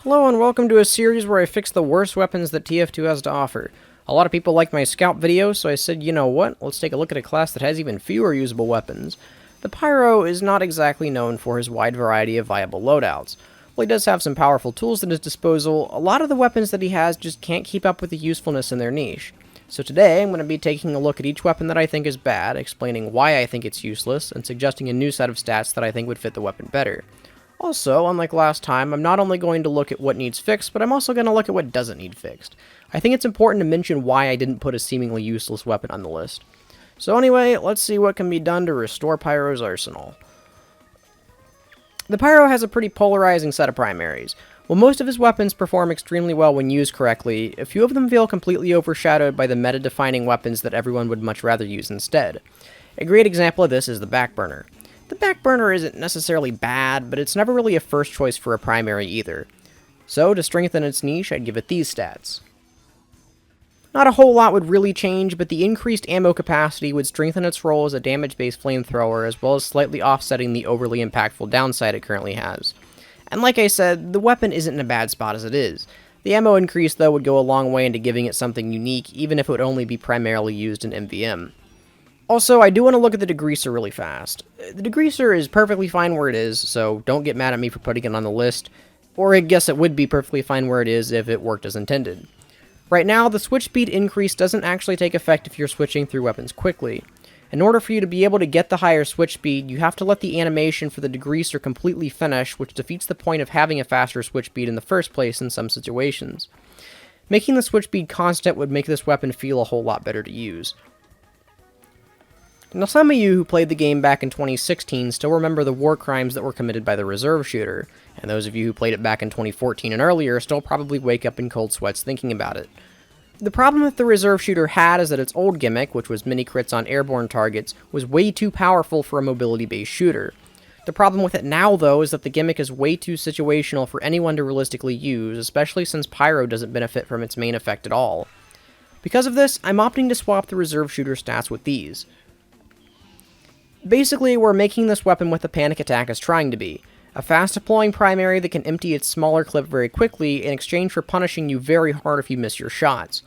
Hello and welcome to a series where I fix the worst weapons that TF2 has to offer. A lot of people like my scout videos, so I said, you know what, let's take a look at a class that has even fewer usable weapons. The Pyro is not exactly known for his wide variety of viable loadouts. While he does have some powerful tools at his disposal, a lot of the weapons that he has just can't keep up with the usefulness in their niche. So today I'm going to be taking a look at each weapon that I think is bad, explaining why I think it's useless, and suggesting a new set of stats that I think would fit the weapon better. Also, unlike last time, I'm not only going to look at what needs fixed, but I'm also going to look at what doesn't need fixed. I think it's important to mention why I didn't put a seemingly useless weapon on the list. So anyway, let's see what can be done to restore Pyro's arsenal. The Pyro has a pretty polarizing set of primaries. While most of his weapons perform extremely well when used correctly, a few of them feel completely overshadowed by the meta-defining weapons that everyone would much rather use instead. A great example of this is the Backburner. The Backburner isn't necessarily bad, but it's never really a first choice for a primary either. So, to strengthen its niche, I'd give it these stats. Not a whole lot would really change, but the increased ammo capacity would strengthen its role as a damage-based flamethrower, as well as slightly offsetting the overly impactful downside it currently has. And like I said, the weapon isn't in a bad spot as it is. The ammo increase, though, would go a long way into giving it something unique, even if it would only be primarily used in MVM. Also, I do want to look at the Degreaser really fast. The Degreaser is perfectly fine where it is, so don't get mad at me for putting it on the list, or I guess it would be perfectly fine where it is if it worked as intended. Right now, the switch speed increase doesn't actually take effect if you're switching through weapons quickly. In order for you to be able to get the higher switch speed, you have to let the animation for the Degreaser completely finish, which defeats the point of having a faster switch speed in the first place in some situations. Making the switch speed constant would make this weapon feel a whole lot better to use. Now, some of you who played the game back in 2016 still remember the war crimes that were committed by the reserve shooter, and those of you who played it back in 2014 and earlier still probably wake up in cold sweats thinking about it. The problem that the reserve shooter had is that its old gimmick, which was mini crits on airborne targets, was way too powerful for a mobility-based shooter. The problem with it now, though, is that the gimmick is way too situational for anyone to realistically use, especially since Pyro doesn't benefit from its main effect at all. Because of this, I'm opting to swap the reserve shooter stats with these. Basically, we're making this weapon what the Panic Attack is trying to be. A fast-deploying primary that can empty its smaller clip very quickly in exchange for punishing you very hard if you miss your shots.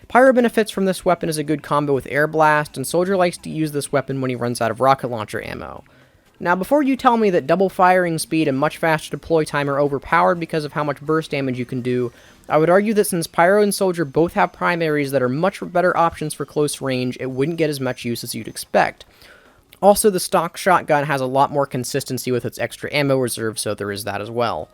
Pyro benefits from this weapon as a good combo with Air Blast, and Soldier likes to use this weapon when he runs out of rocket launcher ammo. Now, before you tell me that double firing speed and much faster deploy time are overpowered because of how much burst damage you can do, I would argue that since Pyro and Soldier both have primaries that are much better options for close range, it wouldn't get as much use as you'd expect. Also, the stock shotgun has a lot more consistency with its extra ammo reserve, so there is that as well.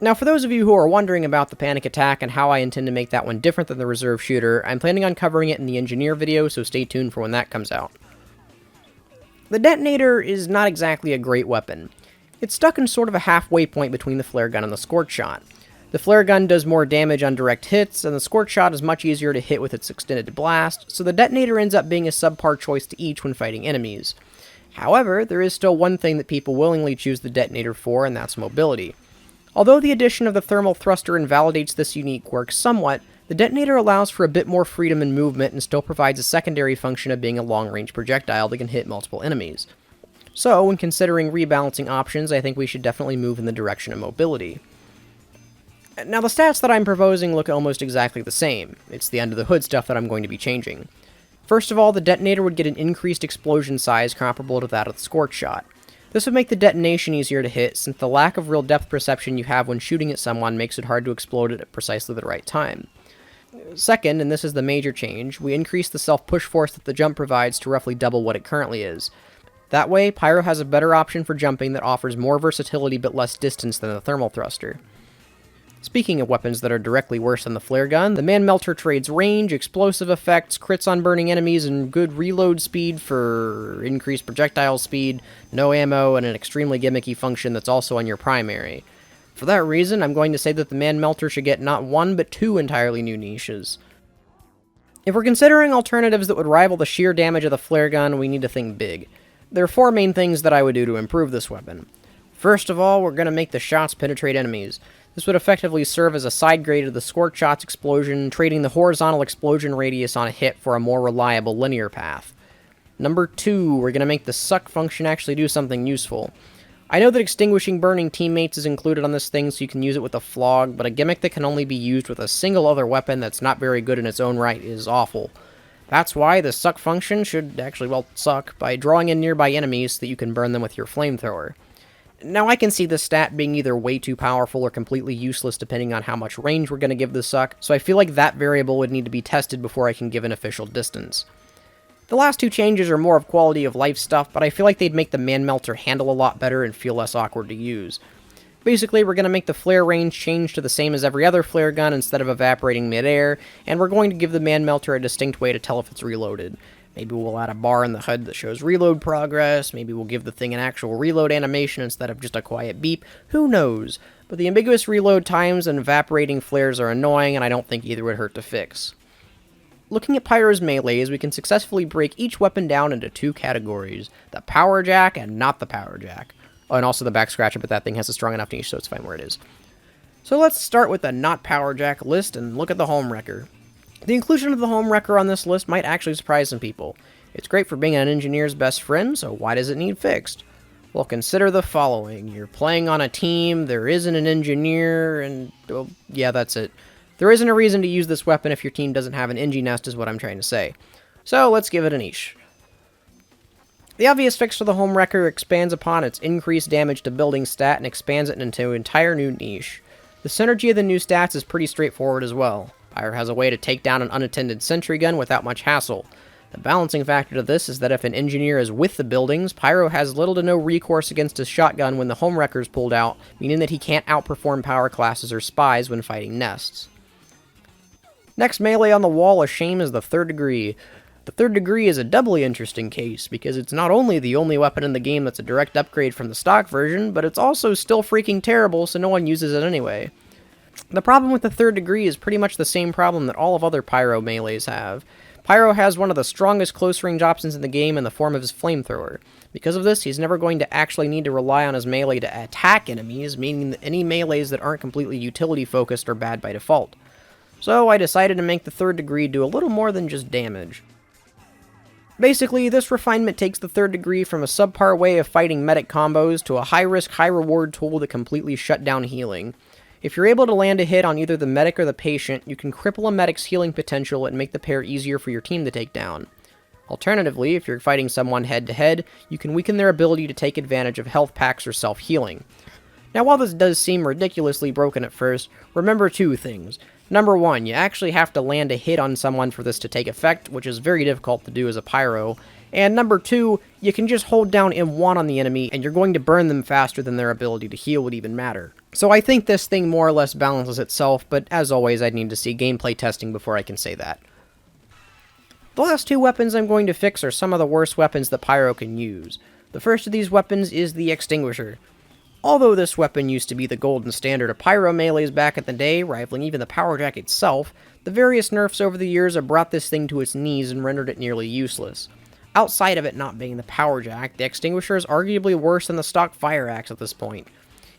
Now, for those of you who are wondering about the Panic Attack and how I intend to make that one different than the reserve shooter, I'm planning on covering it in the Engineer video, so stay tuned for when that comes out. The Detonator is not exactly a great weapon. It's stuck in sort of a halfway point between the flare gun and the scorch shot. The flare gun does more damage on direct hits, and the scorch shot is much easier to hit with its extended blast, so the Detonator ends up being a subpar choice to each when fighting enemies. However, there is still one thing that people willingly choose the Detonator for, and that's mobility. Although the addition of the thermal thruster invalidates this unique quirk somewhat, the Detonator allows for a bit more freedom in movement and still provides a secondary function of being a long-range projectile that can hit multiple enemies. So, when considering rebalancing options, I think we should definitely move in the direction of mobility. Now, the stats that I'm proposing look almost exactly the same. It's the under-the-hood stuff that I'm going to be changing. First of all, the Detonator would get an increased explosion size comparable to that of the Scorch Shot. This would make the detonation easier to hit, since the lack of real depth perception you have when shooting at someone makes it hard to explode it at precisely the right time. Second, and this is the major change, we increase the self-push force that the jump provides to roughly double what it currently is. That way, Pyro has a better option for jumping that offers more versatility but less distance than the thermal thruster. Speaking of weapons that are directly worse than the flare gun, the Man Melter trades range, explosive effects, crits on burning enemies, and good reload speed for increased projectile speed, no ammo, and an extremely gimmicky function that's also on your primary. For that reason, I'm going to say that the Man Melter should get not one, but two entirely new niches. If we're considering alternatives that would rival the sheer damage of the flare gun, we need to think big. There are four main things that I would do to improve this weapon. First of all, we're going to make the shots penetrate enemies. This would effectively serve as a side grade of the Scorch Shot's explosion, trading the horizontal explosion radius on a hit for a more reliable linear path. Number 2, we're going to make the suck function actually do something useful. I know that extinguishing burning teammates is included on this thing so you can use it with a flog, but a gimmick that can only be used with a single other weapon that's not very good in its own right is awful. That's why the suck function should actually, well, suck by drawing in nearby enemies so that you can burn them with your flamethrower. Now, I can see the stat being either way too powerful or completely useless depending on how much range we're going to give the suck, so I feel like that variable would need to be tested before I can give an official distance. The last two changes are more of quality of life stuff, but I feel like they'd make the Man Melter handle a lot better and feel less awkward to use. Basically, we're going to make the flare range change to the same as every other flare gun instead of evaporating mid-air, and we're going to give the Man Melter a distinct way to tell if it's reloaded. Maybe we'll add a bar in the HUD that shows reload progress, maybe we'll give the thing an actual reload animation instead of just a quiet beep, who knows? But the ambiguous reload times and evaporating flares are annoying, and I don't think either would hurt to fix. Looking at Pyro's melees, we can successfully break each weapon down into two categories, the Power Jack and not the Power Jack. Oh, and also the Back Scratcher, but that thing has a strong enough niche, so it's fine where it is. So let's start with the not Power Jack list and look at the Homewrecker. The inclusion of the Homewrecker on this list might actually surprise some people. It's great for being an engineer's best friend, so why does it need fixed? Well, consider the following. You're playing on a team, there isn't an engineer, and, well, yeah, that's it. There isn't a reason to use this weapon if your team doesn't have an Engie nest, is what I'm trying to say. So, let's give it a niche. The obvious fix for the Homewrecker expands upon its increased damage to building stat and expands it into an entire new niche. The synergy of the new stats is pretty straightforward as well. Pyro has a way to take down an unattended sentry gun without much hassle. The balancing factor to this is that if an engineer is with the buildings, Pyro has little to no recourse against his shotgun when the Homewrecker is pulled out, meaning that he can't outperform power classes or spies when fighting nests. Next melee on the wall of shame is the Third Degree. The Third Degree is a doubly interesting case, because it's not only the only weapon in the game that's a direct upgrade from the stock version, but it's also still freaking terrible, so no one uses it anyway. The problem with the Third Degree is pretty much the same problem that all of other Pyro melees have. Pyro has one of the strongest close-range options in the game in the form of his flamethrower. Because of this, he's never going to actually need to rely on his melee to attack enemies, meaning that any melees that aren't completely utility-focused are bad by default. So I decided to make the Third Degree do a little more than just damage. Basically, this refinement takes the Third Degree from a subpar way of fighting medic combos to a high-risk, high-reward tool that completely shut down healing. If you're able to land a hit on either the medic or the patient, you can cripple a medic's healing potential and make the pair easier for your team to take down. Alternatively, if you're fighting someone head-to-head, you can weaken their ability to take advantage of health packs or self-healing. Now, while this does seem ridiculously broken at first, remember two things. Number one, you actually have to land a hit on someone for this to take effect, which is very difficult to do as a Pyro. And number two, you can just hold down M1 on the enemy, and you're going to burn them faster than their ability to heal would even matter. So I think this thing more or less balances itself, but as always, I'd need to see gameplay testing before I can say that. The last two weapons I'm going to fix are some of the worst weapons that Pyro can use. The first of these weapons is the Extinguisher. Although this weapon used to be the golden standard of Pyro melees back in the day, rivaling even the Power Jack itself, the various nerfs over the years have brought this thing to its knees and rendered it nearly useless. Outside of it not being the Power Jack, the Extinguisher is arguably worse than the stock Fire Axe at this point.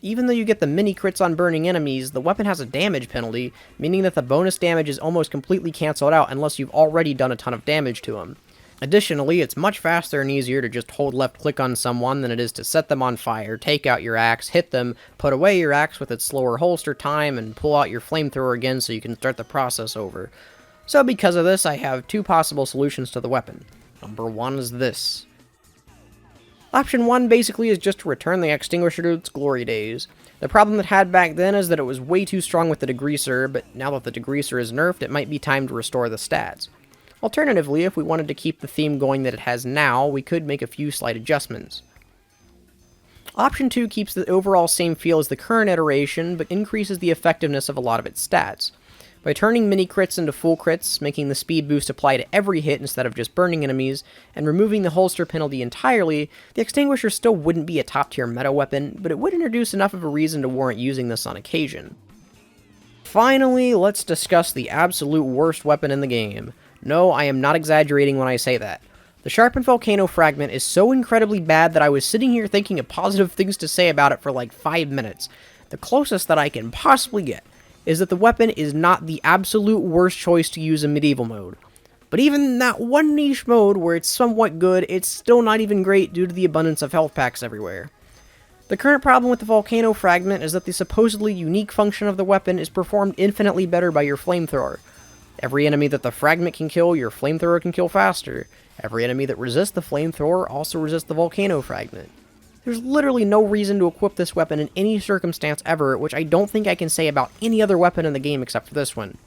Even though you get the mini crits on burning enemies, the weapon has a damage penalty, meaning that the bonus damage is almost completely cancelled out unless you've already done a ton of damage to them. Additionally, it's much faster and easier to just hold left click on someone than it is to set them on fire, take out your axe, hit them, put away your axe with its slower holster time, and pull out your flamethrower again so you can start the process over. So because of this, I have two possible solutions to the weapon. Number one is this. Option 1 basically is just to return the Extinguisher to its glory days. The problem it had back then is that it was way too strong with the Degreaser, but now that the Degreaser is nerfed, it might be time to restore the stats. Alternatively, if we wanted to keep the theme going that it has now, we could make a few slight adjustments. Option 2 keeps the overall same feel as the current iteration, but increases the effectiveness of a lot of its stats. By turning mini crits into full crits, making the speed boost apply to every hit instead of just burning enemies, and removing the holster penalty entirely, the Extinguisher still wouldn't be a top tier meta weapon, but it would introduce enough of a reason to warrant using this on occasion. Finally, let's discuss the absolute worst weapon in the game. No, I am not exaggerating when I say that. The Sharpened Volcano Fragment is so incredibly bad that I was sitting here thinking of positive things to say about it for like 5 minutes. The closest that I can possibly get is that the weapon is not the absolute worst choice to use in medieval mode. But even in that one niche mode where it's somewhat good, it's still not even great due to the abundance of health packs everywhere. The current problem with the Volcano Fragment is that the supposedly unique function of the weapon is performed infinitely better by your flamethrower. Every enemy that the Fragment can kill, your flamethrower can kill faster. Every enemy that resists the flamethrower also resists the Volcano Fragment. There's literally no reason to equip this weapon in any circumstance ever, which I don't think I can say about any other weapon in the game except for this one.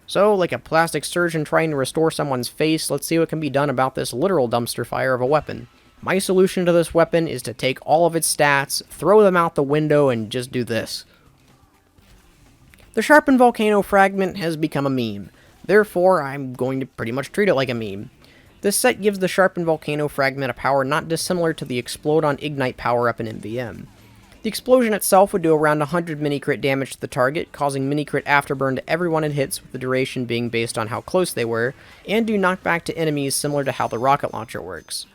So, like a plastic surgeon trying to restore someone's face, let's see what can be done about this literal dumpster fire of a weapon. My solution to this weapon is to take all of its stats, throw them out the window, and just do this. The Sharpened Volcano Fragment has become a meme. Therefore, I'm going to pretty much treat it like a meme. This set gives the Sharpened Volcano Fragment a power not dissimilar to the Explode on Ignite power-up in MVM. The explosion itself would do around 100 mini-crit damage to the target, causing mini-crit afterburn to everyone it hits, with the duration being based on how close they were, and do knockback to enemies similar to how the rocket launcher works.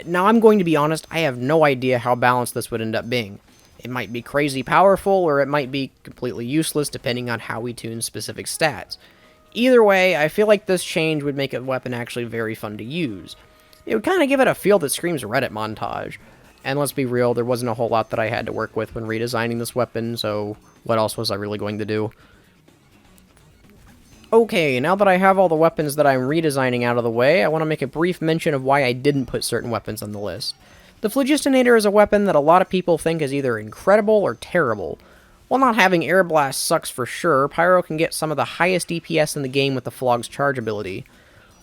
Now, I'm going to be honest, I have no idea how balanced this would end up being. It might be crazy powerful, or it might be completely useless depending on how we tune specific stats. Either way, I feel like this change would make a weapon actually very fun to use. It would kind of give it a feel that screams Reddit montage. And let's be real, there wasn't a whole lot that I had to work with when redesigning this weapon, so what else was I really going to do? Okay, now that I have all the weapons that I'm redesigning out of the way, I want to make a brief mention of why I didn't put certain weapons on the list. The Flagistinator is a weapon that a lot of people think is either incredible or terrible. While not having Air Blast sucks for sure, Pyro can get some of the highest DPS in the game with the Flog's charge ability.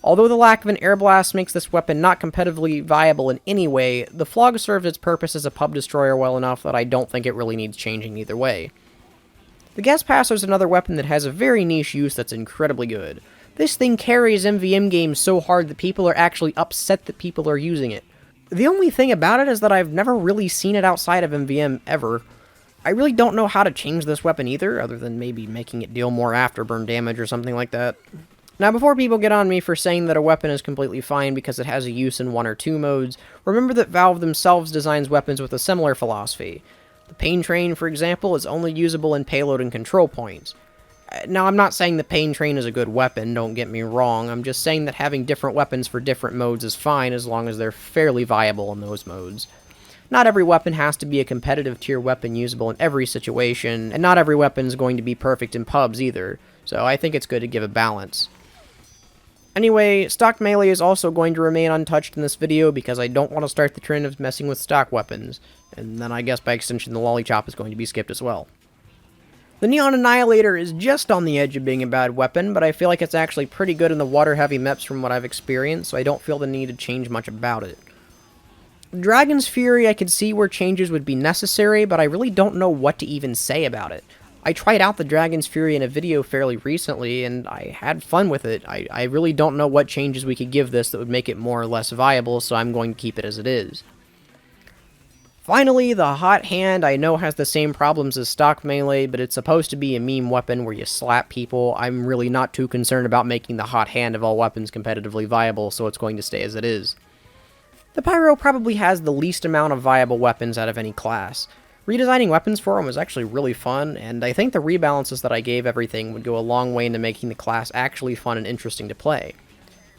Although the lack of an Air Blast makes this weapon not competitively viable in any way, the Flog serves its purpose as a pub destroyer well enough that I don't think it really needs changing either way. The Gas Passer is another weapon that has a very niche use that's incredibly good. This thing carries MVM games so hard that people are actually upset that people are using it. The only thing about it is that I've never really seen it outside of MVM ever. I really don't know how to change this weapon either, other than maybe making it deal more afterburn damage or something like that. Now, before people get on me for saying that a weapon is completely fine because it has a use in 1 or 2 modes, remember that Valve themselves designs weapons with a similar philosophy. The Pain Train, for example, is only usable in payload and control points. Now, I'm not saying the Pain Train is a good weapon, don't get me wrong, I'm just saying that having different weapons for different modes is fine as long as they're fairly viable in those modes. Not every weapon has to be a competitive tier weapon usable in every situation, and not every weapon is going to be perfect in pubs either, so I think it's good to give a balance. Anyway, stock melee is also going to remain untouched in this video because I don't want to start the trend of messing with stock weapons, and then I guess by extension the Lollipop is going to be skipped as well. The Neon Annihilator is just on the edge of being a bad weapon, but I feel like it's actually pretty good in the water-heavy maps from what I've experienced, so I don't feel the need to change much about it. Dragon's Fury, I could see where changes would be necessary, but I really don't know what to even say about it. I tried out the Dragon's Fury in a video fairly recently, and I had fun with it. I really don't know what changes we could give this that would make it more or less viable, so I'm going to keep it as it is. Finally, the Hot Hand I know has the same problems as stock melee, but it's supposed to be a meme weapon where you slap people. I'm really not too concerned about making the Hot Hand of all weapons competitively viable, so it's going to stay as it is. The Pyro probably has the least amount of viable weapons out of any class. Redesigning weapons for him was actually really fun, and I think the rebalances that I gave everything would go a long way into making the class actually fun and interesting to play.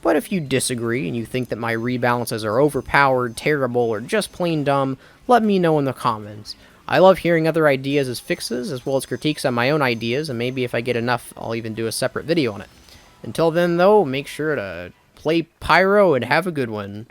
But if you disagree and you think that my rebalances are overpowered, terrible, or just plain dumb, let me know in the comments. I love hearing other ideas as fixes, as well as critiques on my own ideas, and maybe if I get enough, I'll even do a separate video on it. Until then, though, make sure to play Pyro and have a good one.